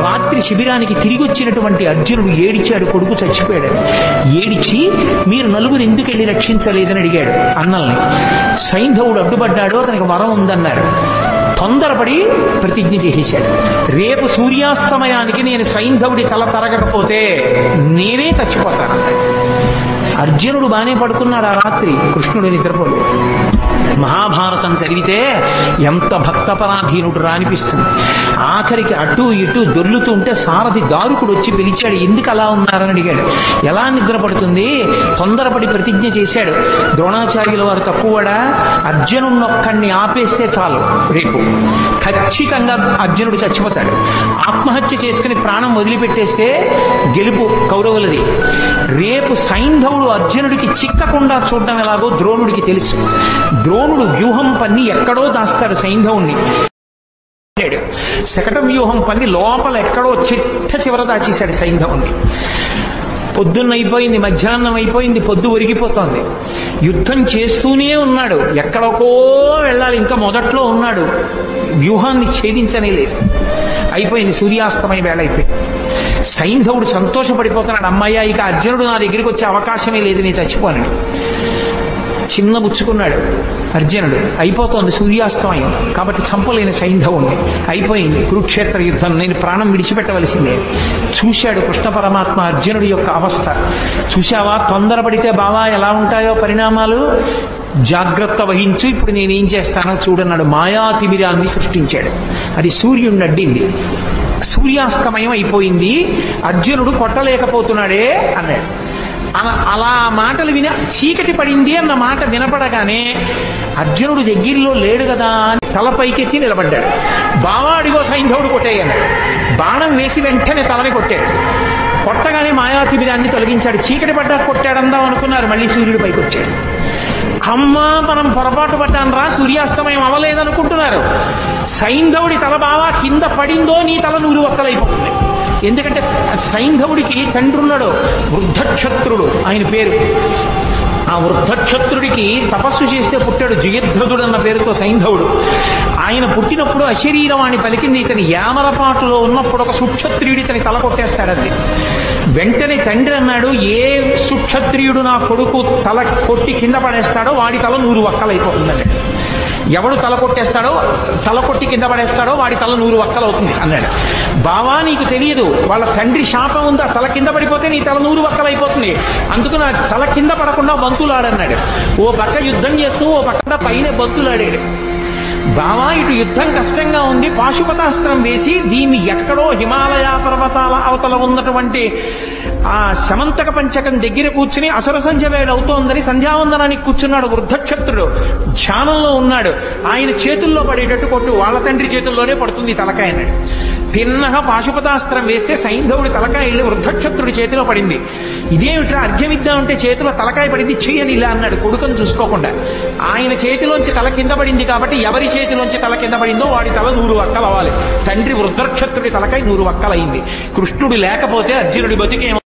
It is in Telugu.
రాత్రి శిబిరానికి తిరిగి వచ్చినటువంటి అర్జునుడు ఏడిచాడు, కొడుకు చచ్చిపోయాడు. ఏడిచి మీరు నలుగురు ఎందుకు వెళ్ళి రక్షించలేదని అడిగాడు అన్నల్ని. సైంధవుడు అడ్డుపడ్డాడు, అతనికి వరం ఉందన్నారు. తొందరపడి ప్రతిజ్ఞ చేసేశాడు, రేపు సూర్యాస్తమయానికి నేను సైంధవుడి తల తరగకపోతే నేనే చచ్చిపోతానన్నాడు. అర్జునుడు బానే పడుకున్నాడు ఆ రాత్రి, కృష్ణుడు నిద్రపోడు. మహాభారతం చదివితే ఎంత భక్తపరాధీనుడు రా అనిపిస్తుంది. ఆఖరికి అటు ఇటు దొర్లుతూ ఉంటే సారథి దారుకుడు వచ్చి పిలిచాడు, ఎందుకు అలా ఉన్నారని అడిగాడు. ఎలా నిద్రపడుతుంది, తొందరపడి ప్రతిజ్ఞ చేశాడు. ద్రోణాచార్యుల వారు తక్కువడా, అర్జునుడినొక్కడిని ఆపేస్తే చాలు, రేపు ఖచ్చితంగా అర్జునుడు చచ్చిపోతాడు. ఆత్మహత్య చేసుకుని ప్రాణం వదిలిపెట్టేస్తే గెలుపు కౌరవులది. రేపు సైంధవుడు అర్జునుడికి చిక్కకుండా చూడడం ఎలాగో ద్రోణుడికి తెలుసు. ద్రోణుడు వ్యూహం పన్ని ఎక్కడో దాస్తాడు సైంధవుణ్ణి. శకట వ్యూహం పన్ని లోపల ఎక్కడో చివర దాచేశాడు సైంధవుణ్ణి. పొద్దున్న అయిపోయింది, మధ్యాహ్నం అయిపోయింది, పొద్దు ఒరిగిపోతోంది. యుద్ధం చేస్తూనే ఉన్నాడు, ఎక్కడికో వెళ్ళాలి, ఇంకా మొదట్లో ఉన్నాడు, వ్యూహాన్ని ఛేదించనే లేదు. అయిపోయింది, సూర్యాస్తమయ వేళ అయిపోయింది. సైంధవుడు సంతోషపడిపోతున్నాడు, అమ్మయ్య ఇక అర్జునుడు నా దగ్గరికి వచ్చే అవకాశమే లేదు, నేను చచ్చిపోనని. చిన్న బుచ్చుకున్నాడు అర్జునుడు. అయిపోతోంది సూర్యాస్తమయం, కాబట్టి చంపలేని సైంధవుణ్ణి. అయిపోయింది కురుక్షేత్ర యుద్ధం, నేను ప్రాణం విడిచిపెట్టవలసిందే. చూశాడు కృష్ణ పరమాత్మ అర్జునుడి యొక్క అవస్థ. చూశావా, తొందరపడితే బావా ఎలా ఉంటాయో పరిణామాలు, జాగ్రత్త వహించు, ఇప్పుడు నేనేం చేస్తానో చూడన్నాడు. మాయాతిమిరాన్ని సృష్టించాడు, అది సూర్యుడిని అడ్డింది. సూర్యాస్తమయం అయిపోయింది, అర్జునుడు కొట్టలేకపోతున్నాడే అన్నాడు. అలా మాటలు విని చీకటి పడింది అన్న మాట వినపడగానే అర్జునుడు దగ్గరలో లేడు కదా అని తల పైకెత్తి నిలబడ్డాడు. బావాడిగో సైంధవుడు కొట్టేయన్నాడు. బాణం వేసి వెంటనే తలని కొట్టాడు. కొట్టగానే మాయాతిమిరాన్ని తొలగించాడు. చీకటి పడ్డా కొట్టాడందాం అనుకున్నారు, మళ్ళీ సూర్యుడు పైకి వచ్చాడు. అమ్మా మనం పొరపాటు పడ్డాను రా, సూర్యాస్తమయం అవ్వలేదనుకుంటున్నారు. సైంధవుడి తల బావా కింద పడిందో నీ తల 100 ఒక్కలైపోతుంది. ఎందుకంటే సైంధవుడికి తండ్రి ఉన్నాడు, వృద్ధక్షత్రుడు ఆయన పేరు. ఆ వృద్ధక్షత్రుడికి తపస్సు చేస్తే పుట్టాడు, జయద్రథుడు అన్న పేరుతో సైంధవుడు. ఆయన పుట్టినప్పుడు అశరీరవాణి పలికింది. ఇతని యామరపాటులో ఉన్నప్పుడు ఒక సుక్షత్రియుడి ఇతని తల కొట్టేస్తాడంతే. వెంటనే తండ్రి అన్నాడు, ఏ సుక్షత్రియుడు నా కొడుకు తల కొట్టి కింద పడేస్తాడో వాడి తల 100 ఒక్కలైపోతుందండి. ఎవడు తల కొట్టేస్తాడో, తల కొట్టి కింద పడేస్తాడో వాడి తల 100 ఒక్కలు అవుతుంది అన్నాడు. బావా నీకు తెలియదు, వాళ్ళ తండ్రి శాపం ఉందా, తల కింద పడిపోతే నీ తల 100 ఒక్కలు అయిపోతుంది, అందుకు నా తల కింద పడకుండా బంతులాడన్నాడు. ఓ పక్క యుద్ధం చేస్తూ ఓ పక్క పైన బంతులాడాడు. బావా ఇటు యుద్ధం కష్టంగా ఉంది, పాశుపతాస్త్రం వేసి దీన్ని ఎక్కడో హిమాలయ పర్వతాల అవతల ఉన్నటువంటి ఆ సమంతక పంచకం దగ్గర కూర్చుని అసుర సంధ్య వేళ అవుతోందని సంధ్యావందనానికి కూర్చున్నాడు వృద్ధక్షత్రుడు. ధ్యానంలో ఉన్నాడు. ఆయన చేతుల్లో పడేటట్టు కొట్టు, వాళ్ళ తండ్రి చేతుల్లోనే పడుతుంది తలకాయ అన్నాడు. తిన్నగా పాశుపతాస్త్రం వేస్తే సైంధవుడి తలకాయ వెళ్ళి వృద్ధక్షత్రుడి చేతిలో పడింది. ఇదేమిట్రా అర్ఘ్యమిద్దామంటే చేతిలో తలకాయ పడింది, చెయ్యని ఇలా అన్నాడు కొడుకుని చూసుకోకుండా. ఆయన చేతిలోంచి తల కింద పడింది కాబట్టి ఎవరి చేతిలోంచి తల కింద పడిందో వాడి తల 100 ఒక్కలు అవ్వాలి. తండ్రి వృద్ధక్షత్రుడి తలకాయ 100 ఒక్కలైంది. కృష్ణుడు లేకపోతే అర్జునుడి బతికేమో